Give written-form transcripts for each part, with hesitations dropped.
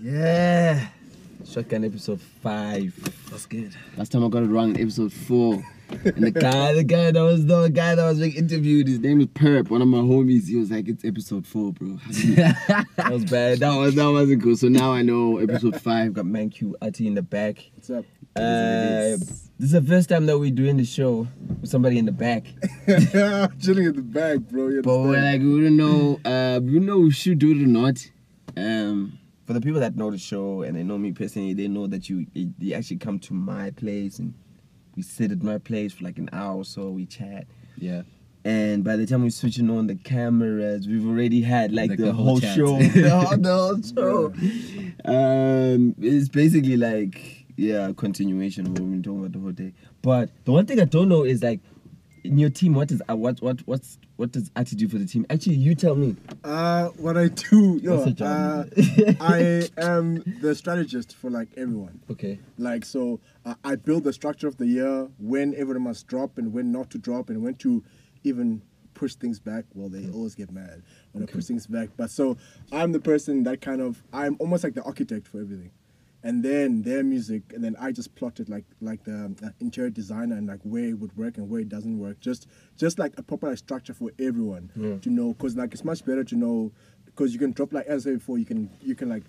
Yeah. Shotgun episode 5. That's good. Last time I got it wrong in episode 4. And the guy that was being interviewed, his name is Perp, one of my homies. He was like, "It's episode 4, bro." That was bad. That wasn't cool. So now I know episode 5. Got Manq Ati in the back. What's up? This is the first time that we're doing the show with somebody in the back. Chilling in the back, bro. But we're like, we don't know. We don't know if we should do it or not. For the people that know the show and they know me personally, they know that you actually come to my place and we sit at my place for like an hour or so. We chat. Yeah. And by the time we're switching on the cameras, we've already had like the whole show. the whole show. It's basically like, yeah, a continuation of what we've been talking about the whole day. But the one thing I don't know is like, in your team, what does Ati do for the team? Actually, you tell me. What I do, I am the strategist for like everyone. Okay. Like so, I build the structure of the year, when everyone must drop and when not to drop, and when to even push things back. Well, they always get mad when I push things back. But so I'm the person that I'm almost like the architect for everything. And then their music, and then I just plotted like the interior designer and like where it would work and where it doesn't work. Just like a proper structure for everyone to know, because like it's much better to know, because you can drop, like as I said before, you can like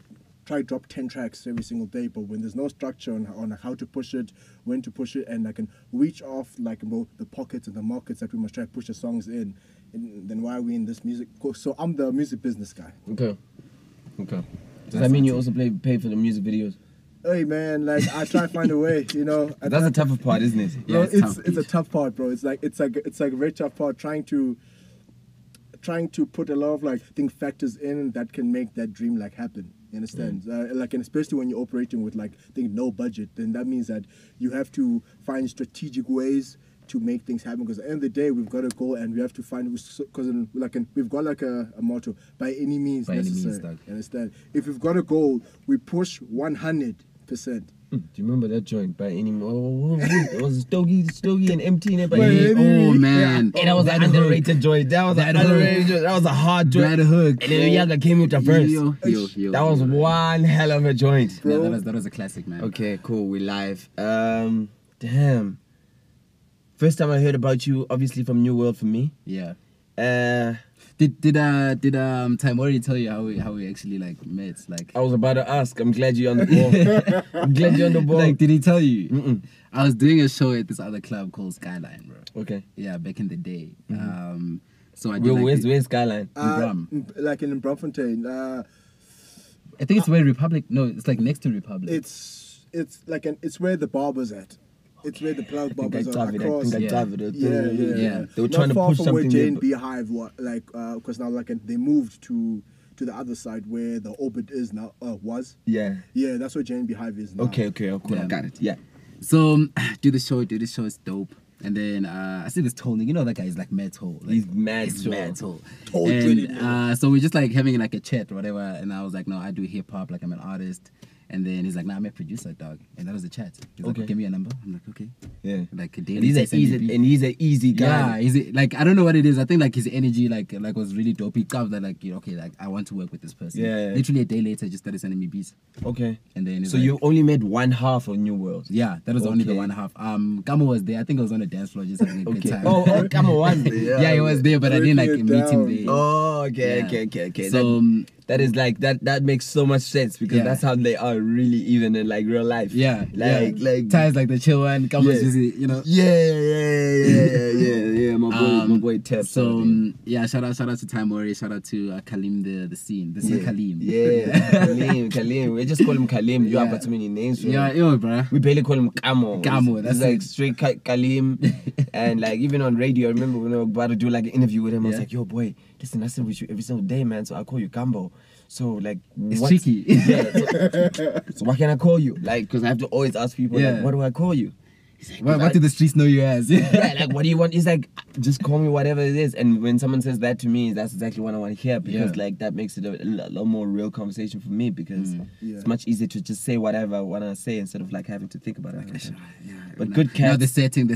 try to drop 10 tracks every single day, but when there's no structure on how to push it, when to push it, and I can reach off like the pockets and the markets that we must try to push the songs in, and then why are we in this music? So I'm the music business guy. Okay. Does that mean you also pay for the music videos? Hey man, like I try to find a way, you know. That's the toughest part, isn't it? Yeah, it's a tough part, bro. It's like a very tough part, trying to put a lot of like factors in that can make that dream like happen. You understand? Like, and especially when you're operating with like no budget, then that means that you have to find strategic ways to make things happen, because at the end of the day we've got a goal and we have to find, because like we've got like a motto: by any means necessary. You understand? If we've got a goal, we push 100%. Do you remember that joint by any means? It was Stogie and empty in it. But oh man, and that was an underrated joint. That was an underrated joint. That was a hard joint. That hook. And then Yaga came with the verse. That was one hell of a joint. Yeah, that was a classic, man. Okay, cool. We live. Damn. First time I heard about you, obviously from New World for me. Yeah. Did Time already tell you how we actually like met? Like, I was about to ask. I'm glad you're on the ball. I'm glad you're on the ball. Like, did he tell you? Mm-mm. I was doing a show at this other club called Skyline, bro. Okay. Yeah, back in the day. Mm-hmm. So I did where's Skyline? In Brum. Like in Braamfontein. I think it's where Republic. No, it's like next to Republic. It's like it's where the barber's at. It's where the plug barbers are across. Yeah. They were trying to push something. Not far from where Jane Beehive was, like, because now like they moved to the other side where the Orbit is now. Was. Yeah. Yeah, that's where Jane Beehive is now. Okay, cool. Yeah. I got it. Yeah. So do the show. It's dope. And then I see this Tony. You know that guy is like mad tall. Like, he's mad tall. And so we're just like having like a chat or whatever. And I was like, no, I do hip hop. Like I'm an artist. And then he's like, nah, I'm a producer, dog. And that was the chat. He's like, give me a number. I'm like, okay. Yeah. Like, and he's an easy guy. Yeah, he's like, I don't know what it is. I think like his energy like was really dope. He comes like, okay, like I want to work with this person. Yeah. Literally a day later, just started sending me beats. Okay. And then so like, you only made one half of New World. Yeah, that was only the one half. Kamo was there. I think I was on the dance floor just having a good time. Oh, Kamo was there. Yeah, he was there, but I didn't like meet him there. Oh, okay. So that is like that makes so much sense, because that's how they are really even in like real life. Yeah. Like Ty's like the chill one, Kamo's just, you know. Yeah. My boy Tep. So shout out to Time Warrior, shout out to Kalim the scene Kalim. Yeah, Kalim. We just call him Kalim. You have got too many names. Bro. We barely call him Kamo. That's like straight Kalim. And like even on radio, I remember when I was about to do like an interview with him, I was like, yo boy, listen, I sit with you every single day, man, so I call you Gambo. So like, it's tricky. So what can I call you? Like, because I have to always ask people, like, what do I call you? He's like, What do the streets know you as? Yeah, like, what do you want? He's like, just call me whatever it is. And when someone says that to me, that's exactly what I want to hear, because like that makes it a lot more real conversation for me, because it's much easier to just say whatever I want to say instead of like having to think about it. But good cats. Now the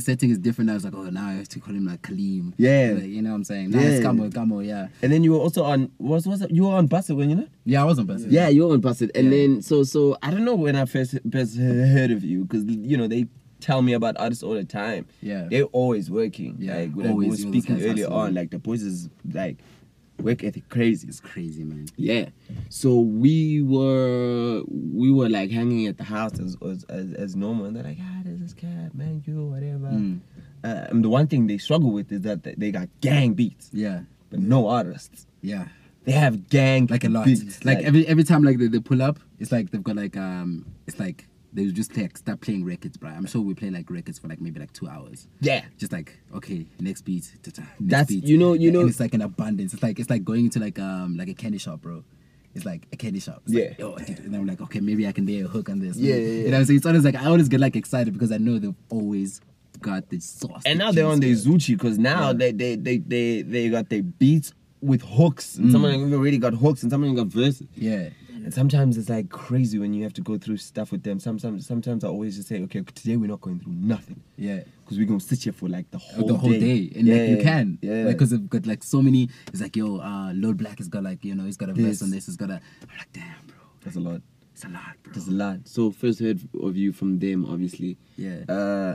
setting is different. Now it's like, oh, now I have to call him like Kaleem. Yeah. Like, you know what I'm saying? Now it's Gamo, yeah. And then you were also on, you were on Busted, when you know? Yeah, I was on Busted. Yeah, you were on Busted. And then, so I don't know when I first heard of you, because, you know, they tell me about artists all the time. Yeah. They're always working. Yeah, like, we always, were speaking earlier hustling. on, like, the boys is, like, work ethic crazy. It's crazy, man. Yeah. So we were like hanging at the house as normal, and they're like, there's this cat, man, you, whatever. And the one thing they struggle with is that they got gang beats. Yeah. But no artists. Yeah. They have gang Like a lot. beats. Like every time like they pull up, it's like they've got like it's like they just start playing records, bro. I'm sure we play like records for like maybe like 2 hours. Yeah. Just like, okay, next beat. Next That's beat. you know. And it's like an abundance. It's like going into like a candy shop, bro. It's like a candy shop. It's like, yo, dude. And I'm like, okay, maybe I can lay a hook on this. Yeah. You know, so it's always like I always get like excited because I know they've always got the sauce. And now they're on their Zuchi, because now they got their beats with hooks, and some of them already got hooks, and some of them got verses. Yeah. And sometimes it's like crazy when you have to go through stuff with them. Sometimes I always just say, okay, today we're not going through nothing. Yeah. Because we're going to sit here for like the whole day. And like you can. Yeah. Like, because they've got like so many. It's like, yo, Lord Black has got like, you know, he's got a verse on this. He's got a. I'm like, damn, bro. That's a lot. It's a lot, bro. That's a lot. So first heard of you from them, obviously. Yeah.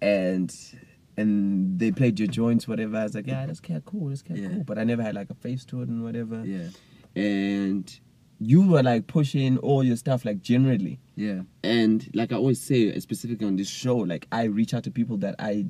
And they played your joints, whatever. I was like, yeah, that's cat cool. That's cat cool. But I never had like a face to it and whatever. Yeah. And you were like pushing all your stuff like generally. Yeah. And like I always say, specifically on this show, like I reach out to people that I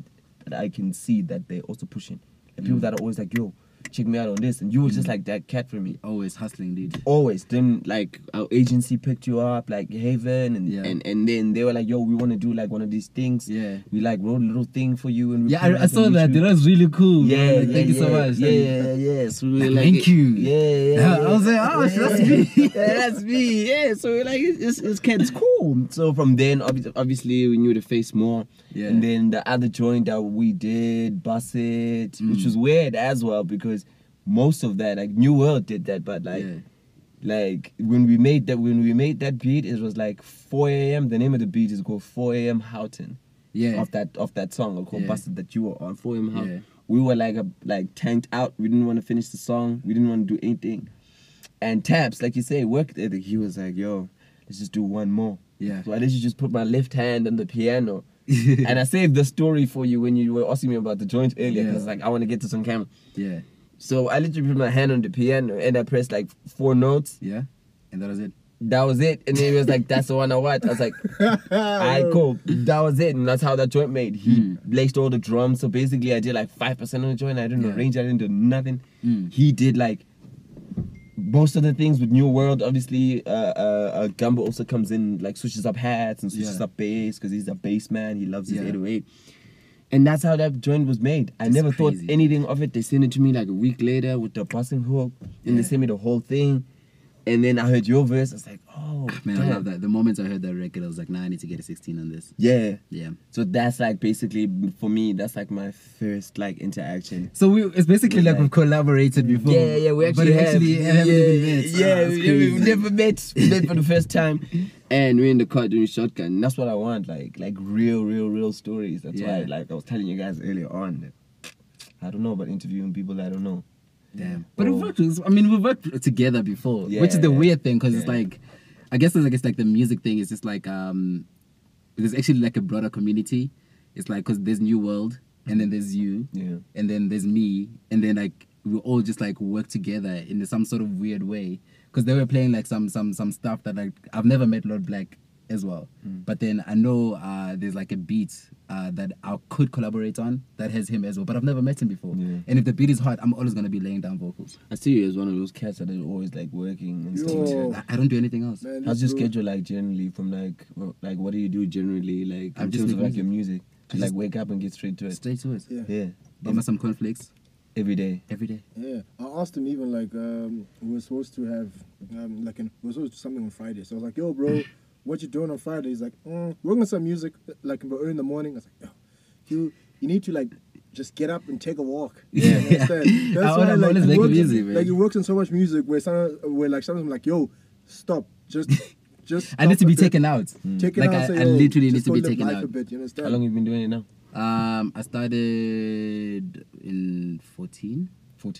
can see that they're also pushing. And people that are always like, yo, check me out on this. And you were just like that cat for me. Always hustling, dude. Always. Then like our agency picked you up, like Haven, and then they were like, yo, we want to do like one of these things. Yeah. We like wrote a little thing for you, and we I saw that. That was really cool. Yeah, like, thank you so much. Yeah. So we were like, thank you. Yeah. I was like, oh, that's me. Yeah, that's me. Yeah. So we're like, it's cat's cool. So from then, obviously, we knew the face more. Yeah. And then the other joint that we did, Bust It, which was weird as well, because most of that, like New World did that, but like when we made that beat, it was like 4 a.m. The name of the beat is called 4 a.m. Houghton. Yeah. Of that song called Busted that you were on, 4 a.m. Houghton. Yeah. We were like tanked out. We didn't want to finish the song. We didn't want to do anything. And Taps, like you say, worked ethic. He was like, yo, let's just do one more. Yeah. So I literally just put my left hand on the piano. And I saved the story for you when you were asking me about the joint earlier, because like I want to get this on camera. Yeah. So I literally put my hand on the piano and I pressed like 4 notes. Yeah. And that was it. That was it. And then he was like, that's the one I want. I was like, alright, cool. That was it. And that's how that joint made. He laced all the drums. So basically I did like 5% on the joint. I didn't arrange, I didn't do nothing. He did like most of the things with New World. Obviously, Gumbo also comes in, like switches up hats and switches up bass, because he's a bass man. He loves his 808. And that's how that joint was made. I never thought anything of it. They sent it to me like a week later with the busting hook. And they sent me the whole thing. And then I heard your verse. I was like, oh, man, damn. I love that. The moment I heard that record, I was like, nah, I need to get a 16 on this. Yeah. Yeah. So that's like basically, for me, that's like my first like interaction. So it's basically like we've collaborated before. Yeah, we actually haven't even met. Yeah, we've never met. We met for the first time. And we're in the car doing ShotGUN. And that's what I want, like real stories. That's why, like I was telling you guys earlier on, that I don't know about interviewing people that I don't know. Damn. But we've worked together before, which is the weird thing, because it's like, I guess it's like the music thing is just like, there's actually like a broader community. It's like, because there's New World, and then there's you, and then there's me, and then like we all just like work together in some sort of weird way. Because they were playing like some stuff that like I've never met Lord Black as well, but then I know there's like a beat that I could collaborate on that has him as well, but I've never met him before. And if the beat is hot, I'm always gonna be laying down vocals. I see you as one of those cats that are always like working and stuff. I don't do anything else. Man, how's your schedule like generally? From like what do you do generally, like in terms of like your music? To like wake up and get straight to it. Straight to it. Yeah. Give me some cornflakes. Every day. Yeah, I asked him even like we were supposed to have we were supposed to do something on Friday. So I was like, yo, bro, what you doing on Friday? He's like, working on some music, like early in the morning. I was like, yo, you need to like just get up and take a walk. Yeah, that's why like he works on so much music where sometimes I'm like, yo, stop, just. I need to be taken out. Take it like out. I literally need to be taken out. A bit, you understand? How long have you been doing it now? I started in 14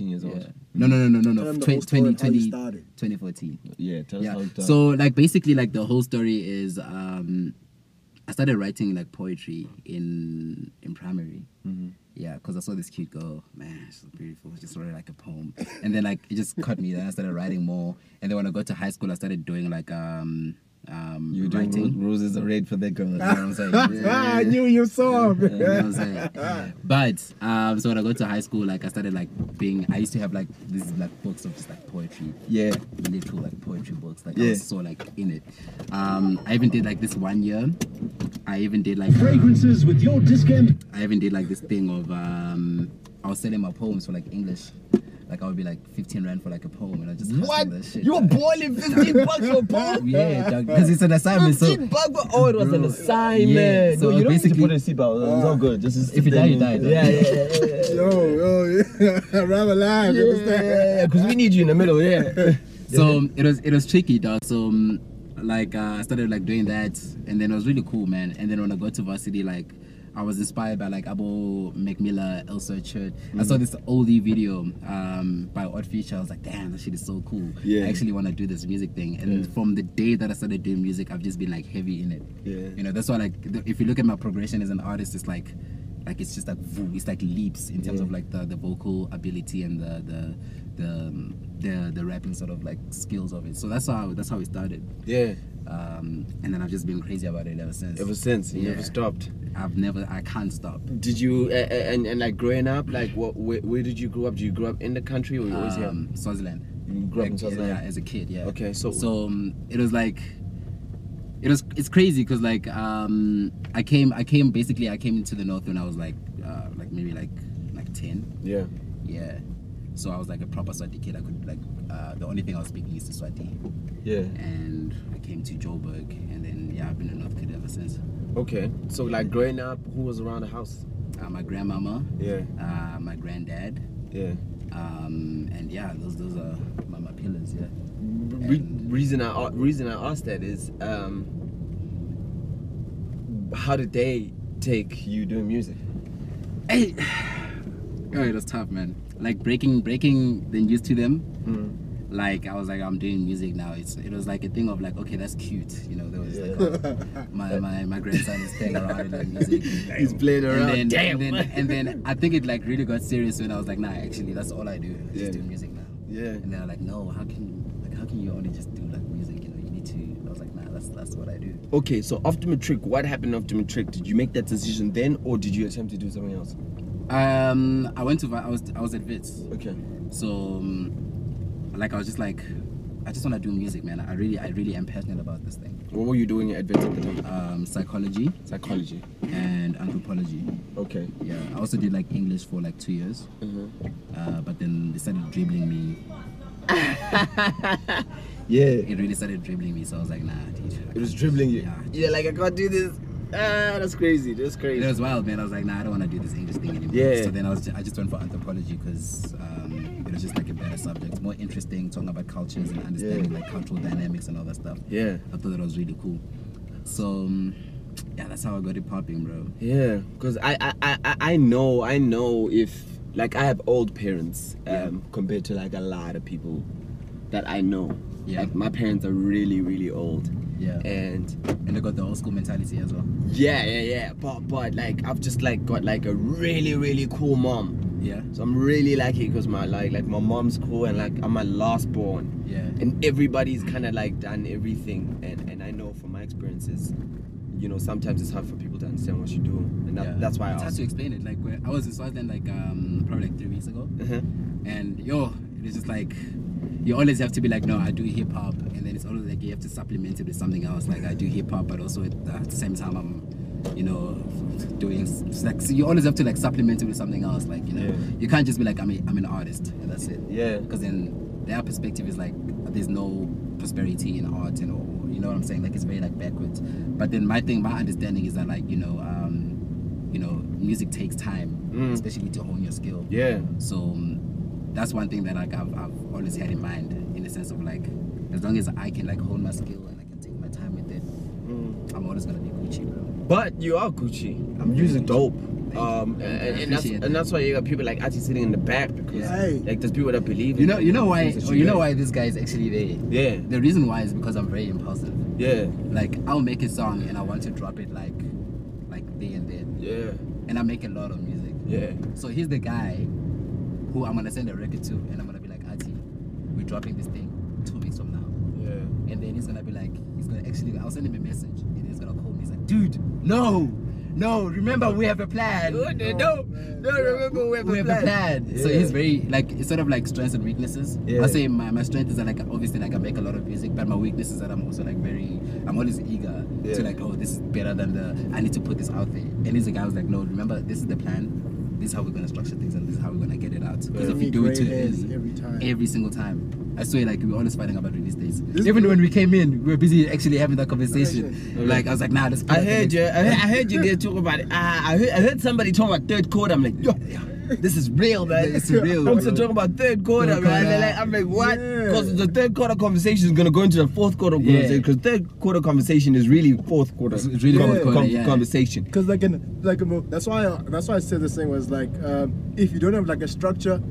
years old. Yeah. No. 2014. Yeah, tell us how it started. So like basically like the whole story is I started writing like poetry in primary. Mm-hmm. Yeah, because I saw this cute girl, man, she's beautiful. Just wrote like a poem, and then like it just caught me. Then I started writing more, and then when I got to high school, I started doing like you were doing roses are red for that girl. You know what I'm saying? I knew you saw. You know what I'm saying? But so when I got to high school, like I started like I used to have like these like books of just like poetry. Yeah. Literal like poetry books. Like I was so like in it. I even did like this 1 year. I even did like fragrances with your discount. I even did like this thing of I was selling my poems for like English. Like I would be like 15 rand for like a poem, and I just what? That shit, You were boiling 15 bucks for a poem? Yeah, because it's an assignment. 15 bucks for it was an assignment. Yeah, so you don't basically need to put a seatbelt. It's all good. Just if you die, you die. Yeah. Yo, rather live. Yeah, because we need you in the middle. Yeah. So it was tricky, dog. So like I started like doing that, and then it was really cool, man. And then when I got to varsity, like I was inspired by like Abo McMillan, Elsa Church. I saw this oldie video by Odd Future. I was like, damn, that shit is so cool. Yeah. I actually want to do this music thing. And from the day that I started doing music, I've just been like heavy in it. Yeah. You know, that's why like if you look at my progression as an artist, it's like it's just like it's like leaps in terms of like the vocal ability and the rapping sort of like skills of it. So that's how it started. Yeah. And then I've just been crazy about it ever since. You never stopped. I can't stop. Did you and like growing up, like where did you grow up? Did you grow up in the country or you always here? Swaziland. You grew up in Swaziland? Yeah, as a kid, yeah. Okay, so it was like it's crazy because like I came into the north when I was like maybe like 10. Yeah. Yeah. So I was like a proper Swati kid. I could like the only thing I was speaking is Swati. Yeah. And I came to Joburg, and then I've been a North kid ever since. Okay. So like growing up, who was around the house? My grandmama. Yeah. My granddad. Yeah. And yeah, those are my pillars. Yeah. Reason I asked that is how did they take you doing music? Hey. Oh, it was tough, man. Like breaking the news to them. Like I was like, I'm doing music now. It was like a thing of like, okay, that's cute. You know, there was like my grandson is playing around with like music. He's playing around. And then I think it like really got serious when I was like, nah, actually that's all I do. I just do music now. Yeah. And they're like, no, how can you only just do like music? You know, you need to. I was like, nah, that's what I do. Okay, so after matric, what happened after matric? Did you make that decision then, or did you attempt to do something else? I was at Wits. Okay. So like I was just like, I just want to do music, man. I really am passionate about this thing. What were you doing at Wits at the time? Psychology and anthropology. Okay. Yeah, I also did like English for like 2 years. But then they started dribbling me. Yeah. It really started dribbling me, so I was like, nah, dude. It was dribbling you. Yeah, like I can't do this. That's crazy. That's crazy. It was wild, man. I was like, nah, I don't want to do this English thing anymore. Yeah. So then I just went for anthropology because it was just like a better subject, more interesting, talking about cultures and understanding like cultural dynamics and all that stuff. Yeah. I thought that was really cool. So yeah, that's how I got it popping, bro. Yeah, because I know if like I have old parents compared to like a lot of people that I know. Yeah. Like my parents are really, really old. Yeah. And they got the old school mentality as well. Yeah. But like I've just like got like a really, really cool mom. Yeah. So I'm really lucky because my like my mom's cool and like I'm my last born. Yeah. And everybody's kind of like done everything, and I know from my experiences, you know, sometimes it's hard for people to understand what you do, and that's why it's hard to explain it. Like I was in Swaziland like probably like 3 weeks ago, and it was just like you always have to be like, no, I do hip hop, and then it's always like you have to supplement it with something else. Like I do hip hop, but also at the same time I'm, you know, doing like so you always have to like supplement it with something else. Like you know, you can't just be like I'm an artist and that's it. Yeah. Because then their perspective is like there's no prosperity in art and all. You know what I'm saying? Like it's very like backwards. But then my understanding is that like music takes time, especially to hone your skill. Yeah. So that's one thing that like I've always had in mind, in the sense of like, as long as I can like hone my skill and I can take my time with it, I'm always gonna be Gucci, bro. But you are Gucci. Music dope. And that's why you got people like Ati sitting in the back, because like there's people that believe in you know why this guy is actually there. Yeah. The reason why is because I'm very impulsive. Yeah. Like I'll make a song and I want to drop it like there and then. Yeah. And I make a lot of music. Yeah. So he's the guy who I'm gonna send a record to, and I'm gonna be like, Ati, we're dropping this thing 2 weeks from now. Yeah. And then he's gonna be like, I'll send him a message, and he's gonna call me. He's like, dude, no, remember we have a plan. No, remember we have a plan. Yeah. So he's very like, it's sort of like strengths and weaknesses. Yeah. I say my strength is that like obviously like I make a lot of music, but my weakness is that I'm also like I'm always eager to like, oh, this is better than I need to put this out there. And he's the guy who's like, no, remember this is the plan. This is how we're gonna structure things, and this is how we're gonna get it out. Because if you do it too early, every single time, I swear, like we were always fighting about release dates. Even when we came in, we were busy actually having that conversation. Like I was like, nah, this. I heard you guys talk about it. I heard somebody talk about third quarter. I'm like, yo, this is real, man. It's real. I'm talking about third quarter, man. I'm like, what? Because the third quarter conversation is gonna go into the fourth quarter conversation. Because third quarter conversation is really fourth quarter. It's really fourth quarter, conversation. Because that's why I said this thing was like, if you don't have like a structure.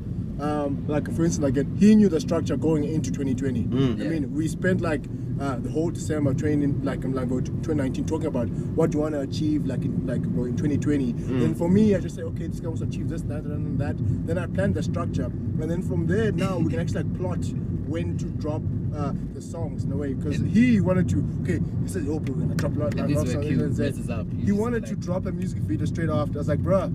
Like for instance, like he knew the structure going into 2020. I mean, we spent like the whole December training, like 2019, talking about what you want to achieve, like in 2020. And for me, I just say, okay, this guy wants to achieve this, that, and that. Then I plan the structure, and then from there, now we can actually like plot when to drop the songs in a way. Because he wanted to, he said, oh, bro, we're gonna drop a lot of songs. He wanted to drop a music video straight after. I was like, bruh,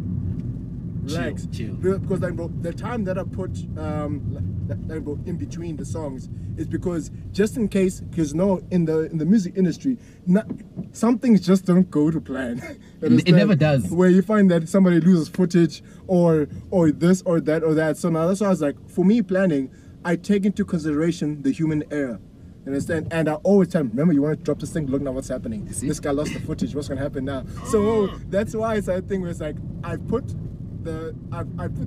relax. Chill. Because like, bro, the time that I put bro, in between the songs is because just in case, because in the music industry, some things just don't go to plan. It never does. Where you find that somebody loses footage or this or that or that. So now that's why I was like, for me planning, I take into consideration the human error. Understand? And I always tell him, remember, you want to drop this thing, look now what's happening. This guy lost the footage, what's gonna happen now? So that's why it's a thing where it's like I put the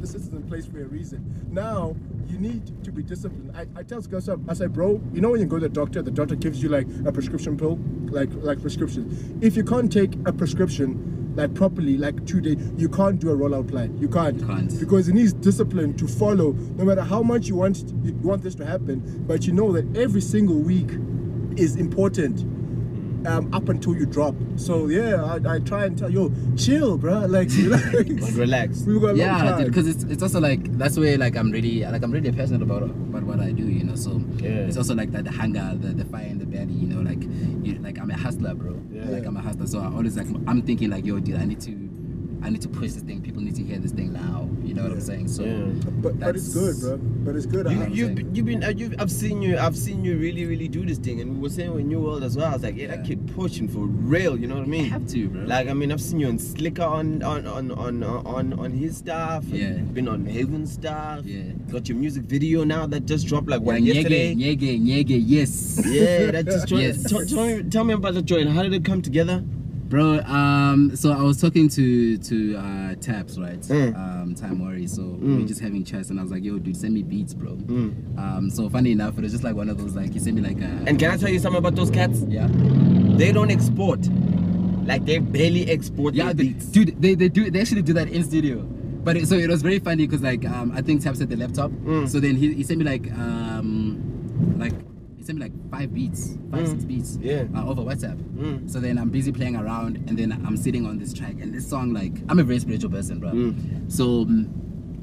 systems in place for a reason. Now you need to be disciplined. I tell guys, I say, bro, you know when you go to the doctor gives you like a prescription pill, like prescription. If you can't take a prescription like properly, like 2 days, you can't do a rollout plan. You can't. Because it needs discipline to follow, no matter how much you want this to happen. But you know that every single week is important. Up until you drop. So yeah, I try and tell you, chill, bro. Like relax. We got because it's also like that's where like I'm really passionate about what I do, you know. So it's also like that the hunger, the fire in the belly, you know. Like I'm a hustler, bro. Like I'm a hustler. So I always like I'm thinking like, yo, dude, I need to push this thing. People need to hear this thing now. You know what I'm saying? So, but it's good, bro. But it's good. I've seen you really do this thing, and we were saying with New World as well. I was like, that kid pushing for real. You know what I mean? You have to, bro. Like I mean, I've seen you on Slicker on his stuff. Yeah. Been on Haven stuff. Yeah. Got your music video now that just dropped like yesterday. Nyege, yes. Yeah, that just dropped. Yes. Tell me about the joint. How did it come together? Bro, so I was talking to Taps, right? Time Worry. So we were just having chats, and I was like, yo, dude, send me beats, bro. So funny enough, it was just like one of those, like, he sent me like a... And can I tell you something about those cats? Yeah. They don't export. Like, they barely export their beats. Dude, they actually do that in studio. But it was very funny because like I think Taps had the laptop. So then he sent me like he sent me like 5 beats, 6 beats over WhatsApp. So then I'm busy playing around, and then I'm sitting on this track, and this song, like, I'm a very spiritual person, bro. So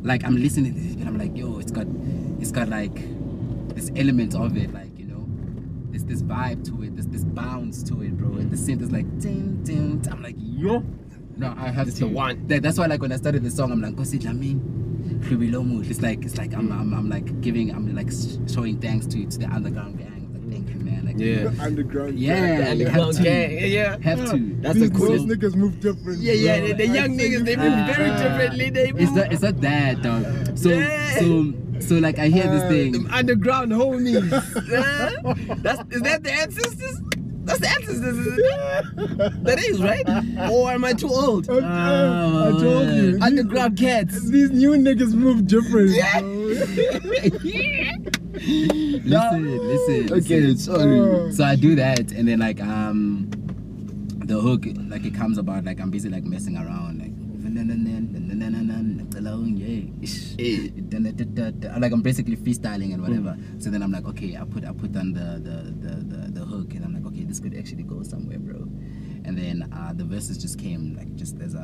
like I'm listening to this, and I'm like, yo, it's got like this element of it, like, you know, this vibe to it, this bounce to it, bro. And the synth is like ding ding. I'm like, yo, no, I have to. The one. That's why, like, when I started the song, I'm like, it's like I'm like showing thanks to the underground gang. Like, thank you, man. Like, Yeah. Underground. Yeah, The underground gang. Yeah. Have to. That's These a cool. niggas move different. Yeah, bro. the young niggas, they move very differently. They move. It's not that, dog. So, Yeah. so like I hear this thing. Them underground homies. Is that the ancestors? That's the ancestors, isn't it? That is, right? Or am I too old? I told you. Underground cats. These new niggas move different. Yeah. Listen. Okay, sorry. So I do that, and then like the hook, like it comes about like I'm busy like messing around, like like I'm basically freestyling and whatever. So then I'm like, okay, I put on the hook, and I'm like, okay, this could actually go somewhere, bro. And then the verses just came like just as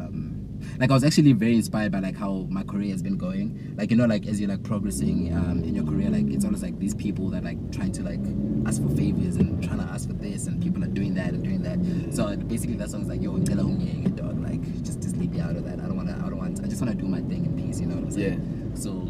like I was actually very inspired by like how my career has been going. Like, you know, like as you're like progressing in your career, like it's always like these people that like trying to like ask for favors and trying to ask for this, and people are doing that and doing that. So basically that song's like, yo, dog, like just leave me out of that. I just want to do my thing in peace, you know what I'm saying? Yeah. So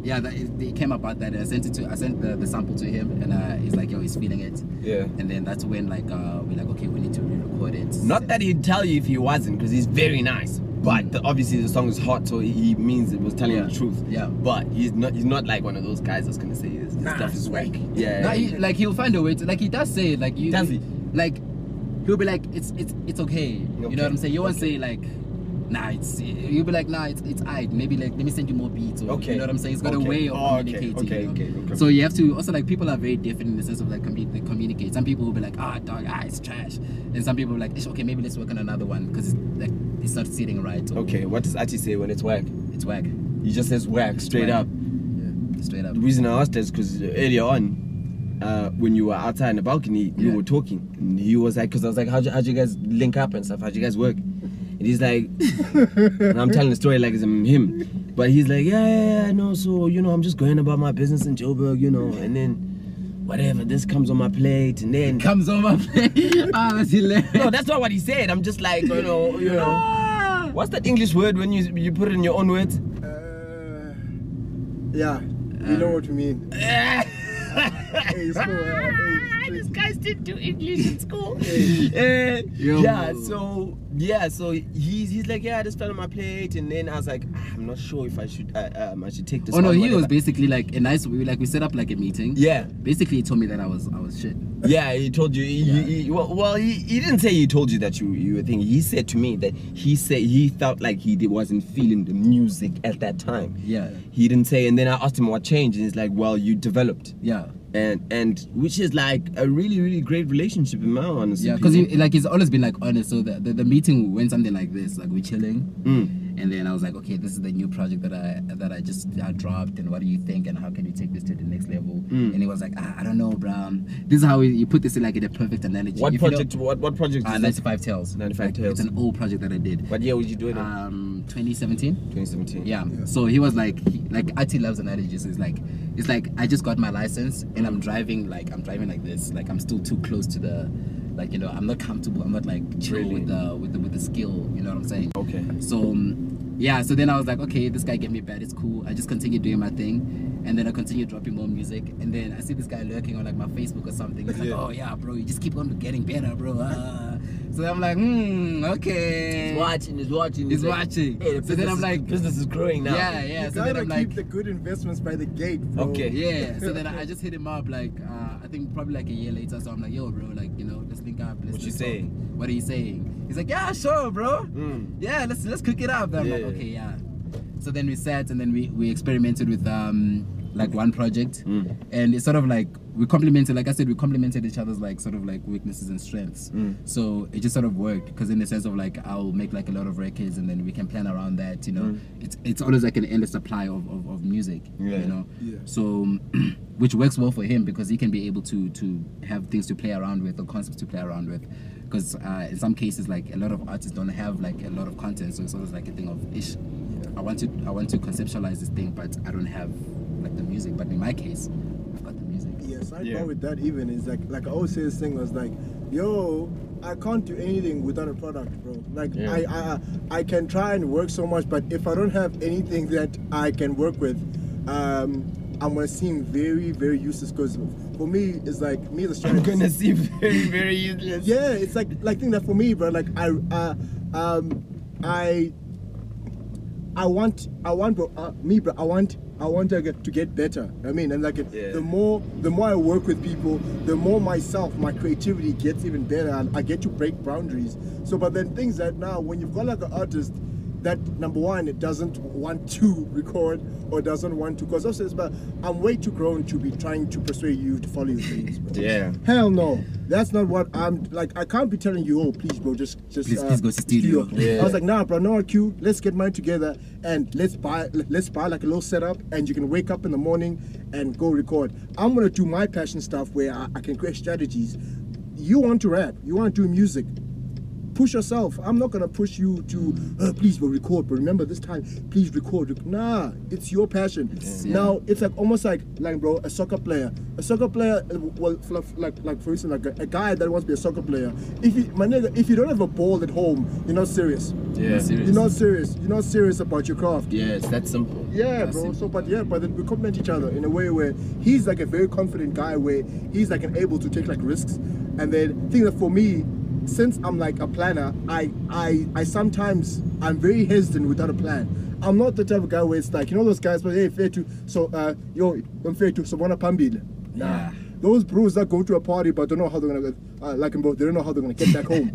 yeah, it came about that. I sent the sample to him, and he's like, yo, he's feeling it. Yeah. And then that's when like we're like, okay, we need to re-record it. Not that he'd tell you if he wasn't, because he's very nice. But obviously the song is hot, so he means it was telling you the truth. Yeah. But he's not like one of those guys that's gonna say this stuff is whack. Yeah. No, like he'll find a way to, like he does say it, like you. Does he? Like he'll be like, it's okay. You know what I'm saying? You won't say like, nah, you'll be like, nah, it's alright. Maybe like, let me send you more beats, or you know what I'm saying? It's got a way of communicating. Okay. So you have to also, like, people are very different in the sense of like they communicate. Some people will be like, dog, it's trash. And some people will be like, okay, maybe let's work on another one because it's not sitting right. Okay, what does Ati say when it's whack? It's whack. He just says whack straight up. Yeah, straight up. The reason I asked is because earlier on, when you were outside in the balcony, we were talking, and he was like, because I was like, how'd you guys link up and stuff? How'd you guys work? And he's like, and I'm telling the story like it's him, but he's like, yeah, no, so, you know, I'm just going about my business in Joburg, you know, and then whatever, this comes on my plate, and then comes on my plate. That's hilarious. No, that's not what he said. I'm just like, you know, what's that English word when you put it in your own words? Yeah, you know what you mean. This guys didn't do English in school. So he's like, I just fell on my plate, and then I was like, I'm not sure if I should take this. Oh no, he was basically like a nice. We set up like a meeting. Yeah. Basically, he told me that I was shit. Yeah, he told you. He didn't say he told you that you were thinking. He said to me that he felt like he wasn't feeling the music at that time. Yeah. He didn't say, and then I asked him what changed, and he's like, well, you developed. Yeah. And which is like a really, really great relationship in my honesty. Yeah, because he's always been like honest. So the meeting went something like this, like we're chilling, and then I was like, okay, this is the new project that I just dropped, and what do you think, and how can you take this to the next level? And he was like, I don't know, bro. This is how you put this in like in a perfect analogy. What project? What project? 95 Tales. 95 Tales. It's an old project that I did. What year would you do it? 2017. 2017. Yeah. So he was like, Ati loves analogies. It's like I just got my license and I'm driving like this. Like I'm still too close to the, like, you know, I'm not comfortable. I'm not like chill Really? with the skill. You know what I'm saying? Okay. So yeah. So then I was like, okay, this guy gave me bad. It's cool. I just continue doing my thing, and then I continue dropping more music. And then I see this guy lurking on like my Facebook or something. He's like, oh yeah, bro, you just keep on getting better, bro. So I'm like, okay. He's watching. He's watching. Hey, so then I'm like, business is growing now. Yeah. You So then gotta I'm keep like, the good investments by the gate, bro. Okay. yeah. So then I just hit him up like, I think probably like a year later. So I'm like, yo, bro, like, you know, let's link up. What you saying? What are you saying? He's like, yeah, sure, bro. Yeah, let's cook it up. I'm like, okay, yeah. So then we sat and then we experimented with like one project, and it's sort of like we complemented, like I said, we complemented each other's like sort of like weaknesses and strengths. So it just sort of worked, because in the sense of like I'll make like a lot of records and then we can plan around that, you know. It's always like an endless supply of music, you know. So which works well for him, because he can be able to have things to play around with, or concepts to play around with, because in some cases like a lot of artists don't have like a lot of content, so it's always like a thing of ish. I want to conceptualize this thing, but I don't have like the music. But in my case, I've got the music. Yes, I go with that. Even is like I always say this thing was like, yo, I can't do anything without a product, bro. Like I can try and work so much, but if I don't have anything that I can work with, I'm gonna seem very, very useless because for me, it's like me as a strategist. I'm gonna seem very, very useless. Yeah, it's like think that for me, bro. Like I want, bro. Me, bro. I want to get better. I mean, and like the more I work with people, the more my creativity gets even better, and I get to break boundaries. So, but then things that now, when you've got like an artist that number one, it doesn't want to record or doesn't want to, because also it's about, I'm way too grown to be trying to persuade you to follow your dreams, bro. Yeah. Hell no. That's not what I'm like. I can't be telling you, oh, please, bro, just please go to studio. Yeah. I was like, nah, bro, no Q. Let's get mine together and let's buy like a little setup, and you can wake up in the morning and go record. I'm gonna do my passion stuff where I can create strategies. You want to rap, you want to do music. Push yourself. I'm not gonna push you to please go record, but remember this time, please record. Nah, it's your passion. Now it's like almost like bro, a soccer player. A soccer player, well, like for instance, like a guy that wants to be a soccer player. If you don't have a ball at home, you're not serious. Yeah, you're not serious. You're not serious about your craft. Yeah, it's that simple. Yeah, bro. So, but then we complement each other in a way where he's like a very confident guy, where he's like able to take like risks, and then think that for me, since I'm like a planner, I sometimes I'm very hesitant without a plan. I'm not the type of guy where it's like, you know those guys, but hey, fair to so I'm fair to Sabona Pambil. Nah. Those bros that go to a party but don't know how they're gonna they don't know how they're gonna get back home.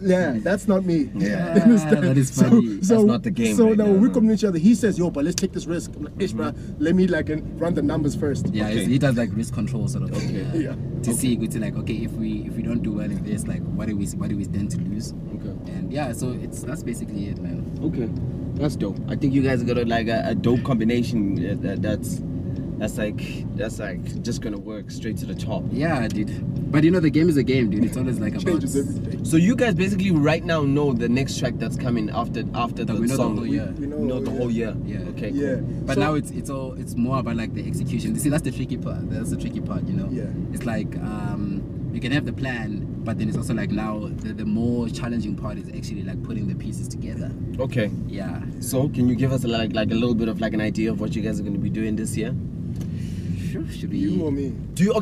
Yeah, that's not me. Yeah, that is funny. That's not the game. So right now now, we come to each other. He says, "Yo, but let's take this risk." I'm like, bro, let me like run the numbers first. Yeah, okay. He does like risk control sort of thing. Yeah. To see, to like, okay, if we don't do well in this, like, what do we stand to lose? Okay. And yeah, so that's basically it, man. Okay, that's dope. I think you guys got a dope combination. That's like just gonna work straight to the top. Yeah, dude. But you know, the game is a game, dude. It's always like about. Changes everything. So you guys basically right now know the next track that's coming after the we know song. the whole year. We know the whole year. Yeah. Okay. Yeah. Cool. But now it's more about like the execution. See, that's the tricky part. That's the tricky part, you know. Yeah. It's like you can have the plan, but then it's also like now the more challenging part is actually like putting the pieces together. Okay. Yeah. So can you give us like a little bit of like an idea of what you guys are going to be doing this year? Sure. Should we? You or me? Do you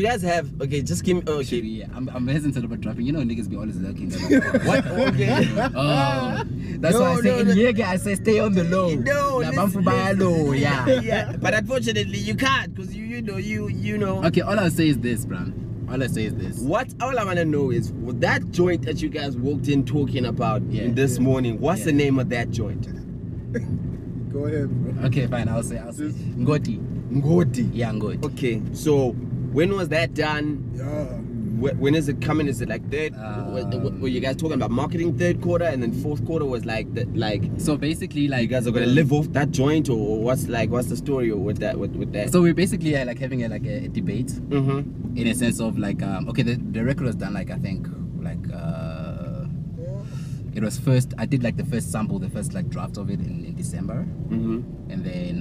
guys have? Okay, just give me. Okay. Should we, I'm hesitant about dropping. You know, niggas be always lurking. What? Okay. That's why I say in Yega, I say stay on the low. No, low. Yeah. Yeah. But unfortunately, you can't because you know. Okay, all I'll say is this, Bran. All I say is this. All I want to know is that joint that you guys walked in talking about this morning. What's the name of that joint? Go ahead, bro. Okay, fine. I'll say Ngoti. Yeah, Ngoti. Okay, so when was that done? Yeah. When is it coming? Is it like third? Were you guys talking about marketing third quarter, and then fourth quarter was like So basically, like, you guys are gonna live off that joint, or what's the story with that? So we're basically like having a debate, Mm-hmm. in a sense of like okay, the record was done like I think like it was first. I did like the first sample, the first like draft of it in December, and then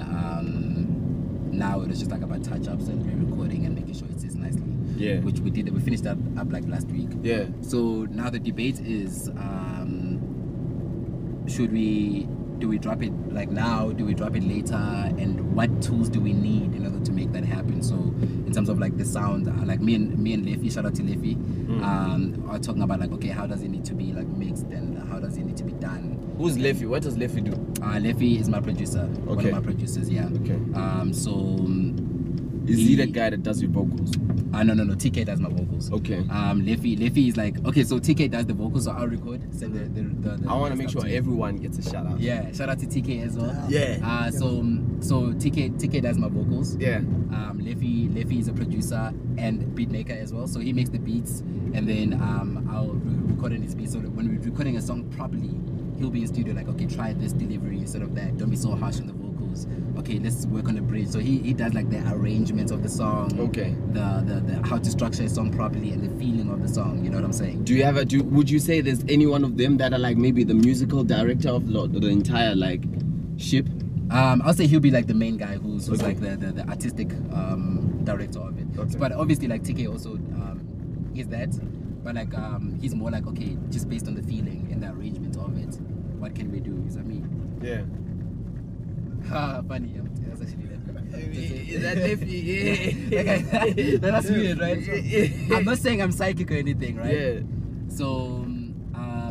now it was just like about touch-ups and re-recording and making sure it sits nicely. Yeah. Which we did. We finished that up like last week. Yeah. So now the debate is, do we drop it like now? Do we drop it later? And what tools do we need in order to make that happen? So in terms of like the sound, like me and Leffy, shout out to Leffy, are talking about like, okay, how does it need to be like mixed and how does it need to be done? Who's Leffy? What does Leffy do? Leffy is my producer. One of my producers, yeah. Okay. Is he the guy that does your vocals? No. TK does my vocals. Okay. Leffy is like, okay, so TK does the vocals, so I'll record. Send the I want to make sure everyone gets a shout out. Yeah, shout out to TK as well. Yeah. So TK does my vocals. Yeah. Leffy is a producer and beat maker as well. So he makes the beats, and then I'll record in his beats. So that when we're recording a song properly, he'll be in studio like, okay, try this delivery instead of that. Don't be so harsh on the vocals. Okay, let's work on the bridge. So he does like the arrangement of the song. Okay. The how to structure a song properly and the feeling of the song. You know what I'm saying? Would you say there's any one of them that are like maybe the musical director of the entire like ship? I'll say he'll be like the main guy who's like the artistic director of it. Okay. But obviously like TK also is that. But like he's more like, okay, just based on the feeling and the arrangement of it, what can we do? Is that me? Yeah. Funny. That's actually that. that lefty. That's weird, right? So, I'm not saying I'm psychic or anything, right? Yeah. So,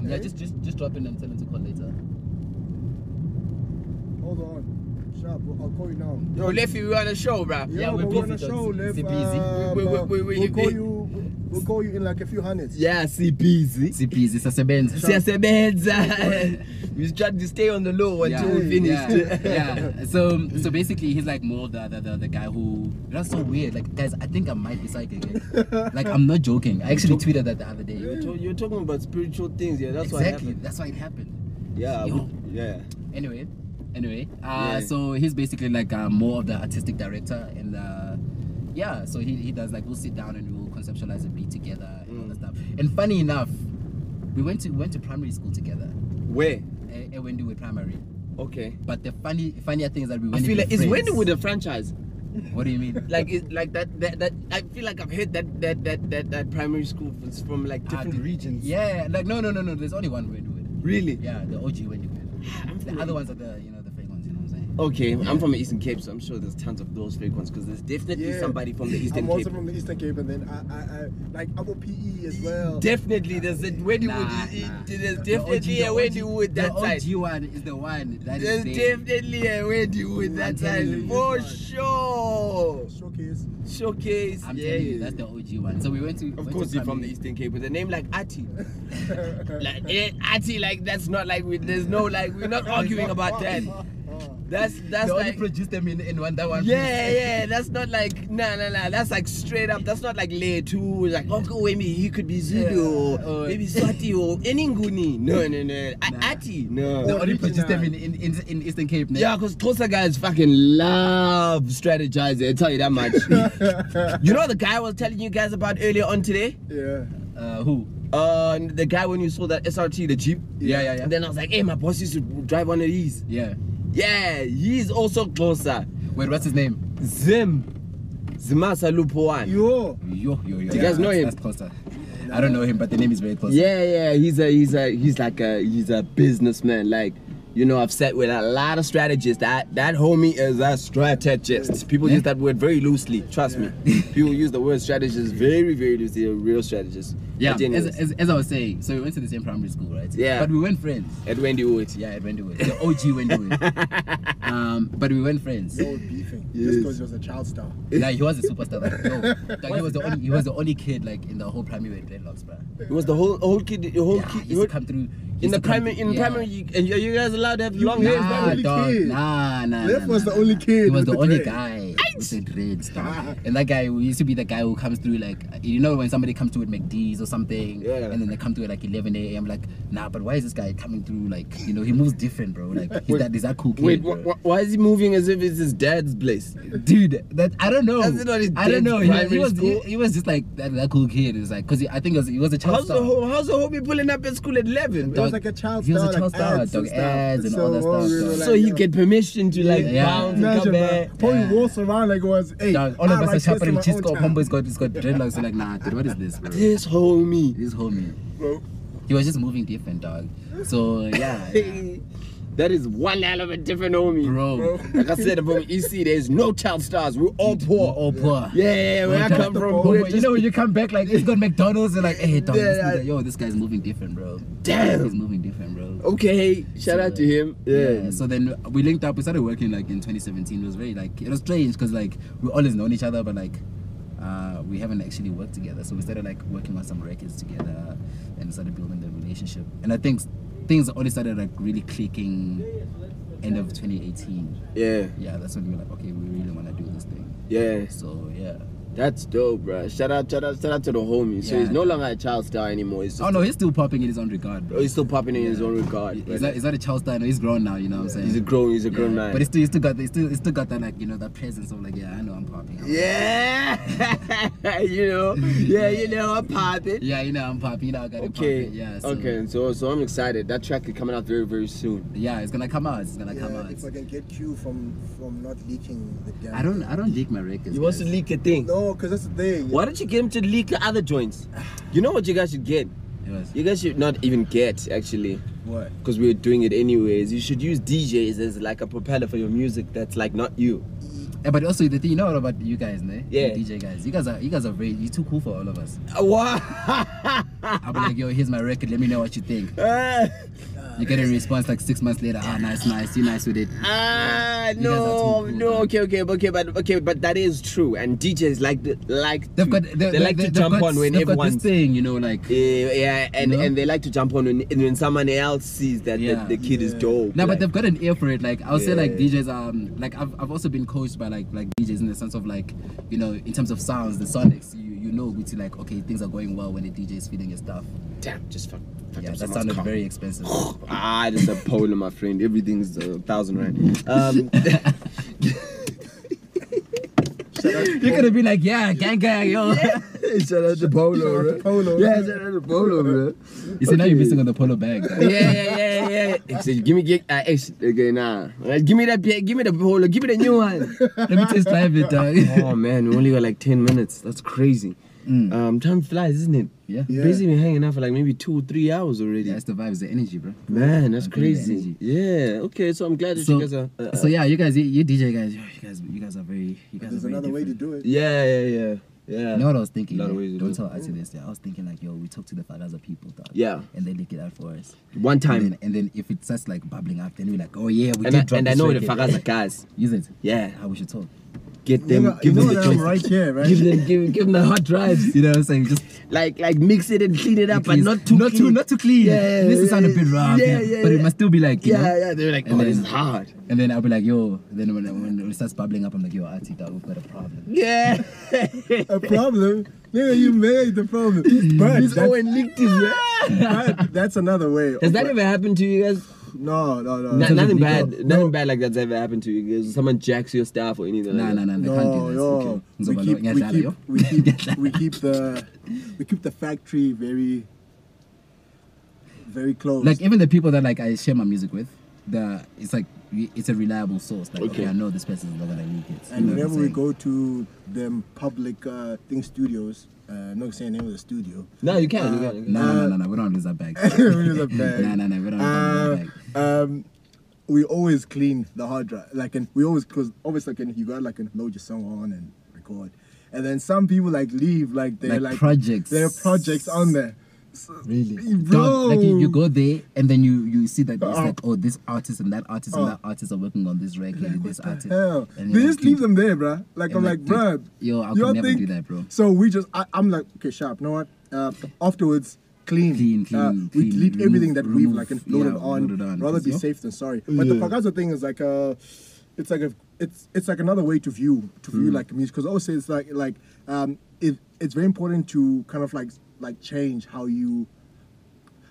yeah, just drop in and tell him to call later. Hold on. Sharp, I'll call you now. Yo, Leffy, we're on a show, bro. Yeah, we're on a busy, show, dog. Leff. See busy. We'll call you in like a few hundreds. Yeah, see busy. CPs, siyasebenza. Siyasebenza. We tried to stay on the low until we finished. Yeah. So basically, he's like more the guy who. That's so weird. Like, guys, I think I might be psychic. Like, I'm not joking. I actually tweeted that the other day. You're talking about spiritual things, yeah. That's Exactly. why it That's why it happened. Yeah. Yo. Yeah. Anyway. Yeah. So he's basically like more of the artistic director, and yeah. So he does like, we'll sit down and we'll conceptualize a beat together and all that stuff. And funny enough, we went to primary school together. Where? At Wendywood Primary. Okay. But the funnier thing is that we went. I feel like friends. it's Wendywood a franchise. What do you mean? Like it's like that I feel like I've heard that primary school was from like different regions. Yeah, like no. There's only one Wendywood. Really? Yeah, the OG Wendywood. The other ones are the the fake ones. You know what I'm saying? Okay, I'm from the Eastern Cape, so I'm sure there's tons of those fake ones because there's definitely somebody from the Eastern I'm Cape. also from the Eastern Cape, and then I like Abo PE as well. Definitely, there's a Wendywood. There's definitely a Wendywood that side. The OG one is the one that There's is there. definitely a Wendywood that side for sure. Showcase. I'm telling you, that's the OG one. So we went to. Of course, you're from the Eastern Cape with a name like Ati. Ati, like that's not like there's no like we're not arguing about that. That's they like only produced them in one that one. yeah. That's not like nah. That's like straight up. That's not like layer 2. Like Uncle maybe he could be Zulu or maybe Swati or any Nguni. No. Ati no. They only produced them in Eastern Cape. Yeah, because Xhosa guys fucking love strategizing. I tell you that much. You know the guy I was telling you guys about earlier on today? Yeah. Who? The guy when you saw that SRT, the Jeep. Yeah. And then I was like, hey, my boss used to drive one of these. Yeah. Yeah, he's also closer. Wait, what's his name? Zimasa Lupoan. Yo. Yo. You guys know him? That's closer. I don't know him, but the name is very close. Yeah. He's a businessman. Like, you know, I've sat with a lot of strategists. That homie is a strategist. People use that word very loosely. Trust me. People use the word strategist very, very loosely. A real strategist. Yeah. As I was saying, so we went to the same primary school, right? Yeah. But we weren't friends. At Wendywood. Yeah, at Wendywood. The OG Wendywood. But we weren't friends. They were beefing just because he was a child star. Like, he was a superstar. Like, he was the only kid like in the whole primary with dreadlocks, bro. It was the whole kid. He used to come through. In primary, and you guys allowed to have long hair? Nah. Leff was the only kid. He was the only dread. guy with the dreads, dog. And that guy used to be the guy who comes through like, you know, when somebody comes through with McD's or something, and then they come through at like 11 a.m. Like, nah, but why is this guy coming through like, you know, he moves different, bro. Like, he's that cool kid. Wait, why is he moving as if it's his dad's place? Dude, that I don't know. That's not his I don't know. school? He was just like that cool kid. It was like, cause I think he was a child star. How's the homie pulling up at school at 11? It was like a child He was star. a child star, dog, ads and all that stuff. So he get permission to like bounce and come back. Probably walks around like it was, hey, Dog, all of us are sharpening Chisco. Homeboy's got dreadlocks. So like, nah, dude, what is this, bro? This homie. bro. He was just moving different, dog. So yeah. That is one hell of a different homie. Bro. Like I said, from EC, there's no child stars. We're all poor. All poor. Yeah, where I come from. You know, when you come back, like, it's got McDonald's, and like, hey, dog, yo, this guy's moving different, bro. Damn. He's moving different, bro. Okay, shout out to him. Yeah. So then we linked up. We started working like in 2017. It was very like, it was strange because like we always known each other, but like we haven't actually worked together. So we started like working on some records together and started building the relationship. And I think things only started like really clicking end of 2018. Yeah. Yeah, that's when we were like, okay, we really want to do this thing. Yeah. So yeah. That's dope, bro. Shout out to the homie. So he's no longer a child star anymore. He's just he's still popping in his own regard, bro. He's still popping in his own regard. Is that a child star? No, he's grown now, you know what I'm saying? He's a grown man. But he still got that like, you know, that presence of like, yeah, I know I'm popping. Yeah. you know I'm popping. Yeah, you know I'm popping. You know I got it popping. Yeah. So, okay. So I'm excited. That track is coming out very, very soon. Yeah, it's gonna come out. It's gonna come out. If I can get Q from not leaking the game. I don't leak my records. He wants to leak a thing. No, because that's the thing. Why don't you get him to leak the other joints? You know what you guys should get? Yes. You guys should not even get, actually. What? Because we're doing it anyways. You should use DJs as like a propeller for your music that's like not you. but also the thing you know about you guys, né? Yeah. The DJ guys. You guys are very. You're too cool for all of us. What? I'll be like, yo, here's my record. Let me know what you think. You get a response like 6 months later. Ah, nice. You nice with it. No. Okay, but that is true. And DJs like to jump on when everyone's this thing, you know, like and they like to jump on when someone else sees that the kid is dope. No, but they've got an ear for it. Like I'll say, like DJs, like I've also been coached by like DJs in the sense of like, you know, in terms of sounds, the sonics. You know, it's like, okay, things are going well when the DJ is feeding your stuff. Damn, just fuck. Yeah, that sounded very expensive. Just a pole, my friend. Everything's 1,000 rand. You're gonna be like, yeah, gang, yo. Yeah. Shout out to Polo, bro. Yeah, shout out to Polo, bro. You see, now you're missing on the Polo bag. Yeah. Give me nah. Give me the Polo. Give me the new one. Let me test drive it, dog. Oh man, we only got like 10 minutes. That's crazy. Time flies, isn't it? Yeah. Basically been hanging out for like maybe 2 or 3 hours already. Yeah, that's the vibe, it's the energy, bro. Man, that's crazy. Yeah. Okay, so I'm glad that you guys are. So yeah, you DJ guys, you guys are very. There's another way to do it. Yeah. You know what I was thinking? A lot of ways to Don't do tell Ati this. I was thinking like, yo, we talk to the fathers of people, dog. Yeah. And they lick it out for us. One time. And then if it starts like bubbling up, then we're like, oh yeah, we And did drop I this know the record. fuckers are guys. Use it. Yeah. How we should talk. Get them, Give them the choice. I'm right here, right? Give them the hot drives. You know what I'm saying? Just like mix it and clean it up, but please, not too clean. Not too clean. Yeah, This is sound a bit rough. Yeah. But it must still be like, you know? Yeah. They're like, And this then- is hard. And then I'll be like, yo. Then when it starts bubbling up, I'm like, yo, Ati, dog, we've got a problem. Yeah. A problem? Nigga, you made the problem. But He's Owen licked it, yeah. but that's another way. Has that ever happened to you guys? No. Nothing bad like that's ever happened to you guys. Someone jacks your stuff or anything like that. Nah, they can't do this. No, Okay. we keep the factory very, very close. Like even the people that like I share my music with, it's like it's a reliable source. Like Okay. I know this person is not gonna leak it. and You know what whenever I'm we saying? go to them public studios, I'm not saying the name of the studio. No, you can. You can. No, we don't lose that bag. Which is a bag. No, we don't lose that bag. We always clean the hard drive, and we always, because obviously you gotta load your song on and record, and then some people leave they're projects. there are projects on there. So, Really? bro. Dog, like you go there and then you see that it's like, oh, this artist and that artist and that artist are working on this record and this artist. Hell, And they you're just like, leave them there, bruh. I'm like, dude, bruh. yo, I you could never think- do that, bro. So I'm like, okay, sharp. You know what? Afterwards, clean. Clean, we delete everything that we've remove, loaded yeah, on. loaded on, Rather be yo. safe than sorry. But the Fagazo thing is it's like another way to view like music, because obviously it's it's very important to kind of like change how you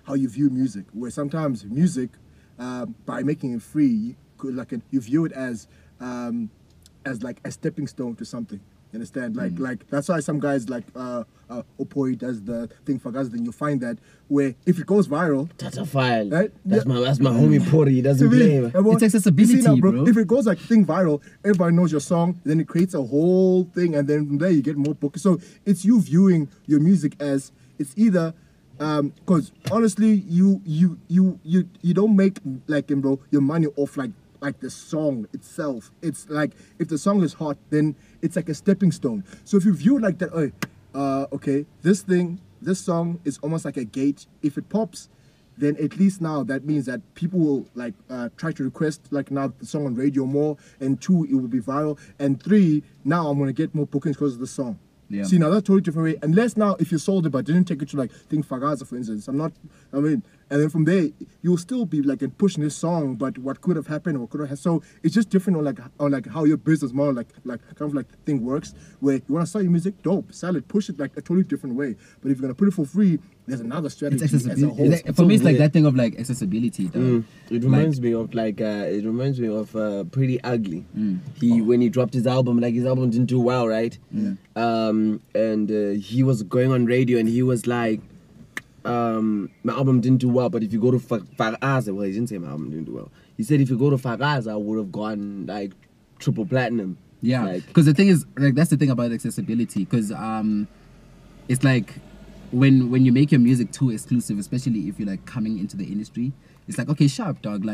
view music, where sometimes music by making it free you could you view it as like a stepping stone to something. You understand? Like that's why some guys Opoi does the thing for guys. Then you find that where if it goes viral, That's a file. right? That's my homie Pori. He doesn't play. It's accessibility, You see now, bro. If it goes thing viral, everybody knows your song. Then it creates a whole thing, and then from there you get more bookings. So it's you viewing your music as it's either. Because honestly, you don't make bro your money off like the song itself. It's like if the song is hot, then it's like a stepping stone. So if you view it like that, okay, this song is almost like a gate. If it pops, then at least now that means that people will try to request now the song on radio more, and 2, it will be viral, and 3, now I'm gonna get more bookings because of the song. Yeah. See, now that's totally different way. Unless now if you sold it but didn't take it to Fagaza, for instance. And then from there you'll still be pushing this song, but what could have happened or could have so it's just different on how your business model thing works, where you want to sell your music, dope, sell it, push it a totally different way. But if you're gonna put it for free, there's another strategy It's as a whole. accessibility. For me, it's like that thing of accessibility, dog. It reminds me of Pretty Ugly. When he dropped his album, his album didn't do well, right? And he was going on radio and he was like, my album didn't do well, but if you go to Fagaza, well, he didn't say my album didn't do well. He said if you go to Fagaza, I would have gone triple platinum. Yeah, because the thing is, that's the thing about accessibility, because it's like when you make your music too exclusive, especially if you're coming into the industry, it's like, okay, sharp, dog.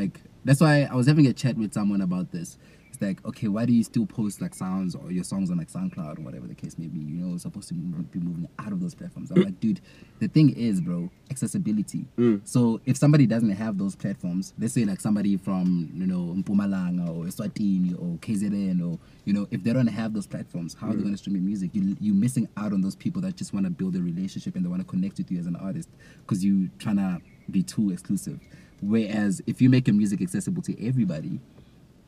That's why I was having a chat with someone about this. It's like, okay, why do you still post like sounds or your songs on like SoundCloud or whatever the case may be? You know, it's supposed to be moving out of those platforms. I'm like, dude, the thing is, bro, accessibility. So if somebody doesn't have those platforms, let's say like somebody from, you know, Mpumalanga or Eswatini or KZN, or, you know, if they don't have those platforms, how are they going to stream your music? You're missing out on those people that just want to build a relationship and they want to connect with you as an artist, because you trying to be too exclusive. Whereas if you make your music accessible to everybody,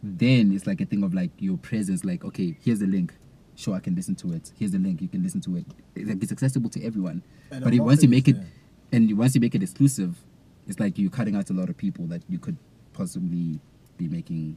then it's like a thing of like your presence, like, okay, here's the link, sure, I can listen to it, here's the link, you can listen to it. It's accessible to everyone. And but once you make it, and once you make it exclusive, it's like you're cutting out a lot of people that you could possibly be making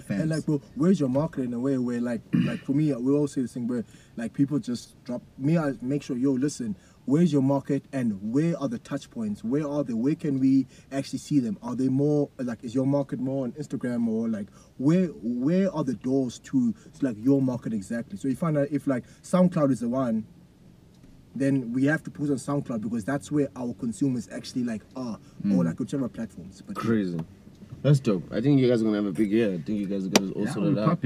fans. And like, bro, where's your market in a way where like for me, we all say this thing where like people just drop me, I make sure, yo, listen, where's your market and where are the touch points? Where are they? Where can we actually see them? Are they more like, is your market more on Instagram, or like where are the doors to like your market exactly? So you find out if like SoundCloud is the one, then we have to put on SoundCloud because that's where our consumers actually like are, or like whichever platforms. But crazy. That's dope. I think you guys are gonna have a big year. I think you guys are gonna all sort it out.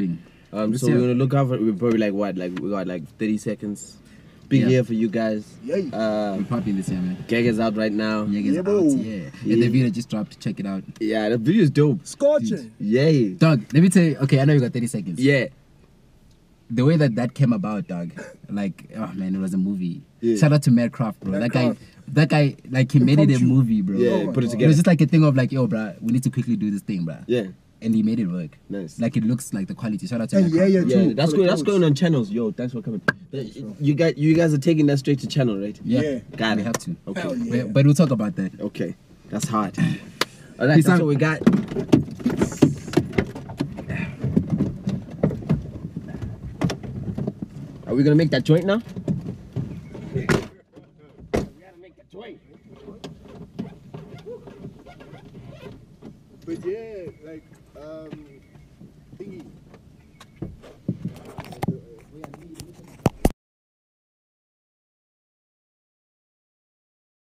So we're gonna look out for, we're probably like what, like we got like 30 seconds. Big year for you guys. We're popping this year, man. Gag is out right now. Gag is out, yeah. And the video just dropped. Check it out. Yeah, the video is dope. Scorching. Yay. Dog, let me tell you. Okay, I know you got 30 seconds. Yeah. The way that came about, dog, like, oh man, it was a movie. Shout out to Madcraft, bro. That guy, like, he made it a movie, bro. Yeah, put it together. It was just like a thing of like, yo, bro, we need to quickly do this thing, bro. Yeah. And he made it work. Nice. Like, it looks like the quality. Shout out to Madcraft. That's good. That's going on channels. Yo, thanks for coming. You guys are taking that straight to channel, right? Yeah. Got it. We have to. Okay. Yeah. But we'll talk about that. Okay. That's hard. All right, that's what we got. Are we gonna make that joint now? We gotta make that joint. But yeah, like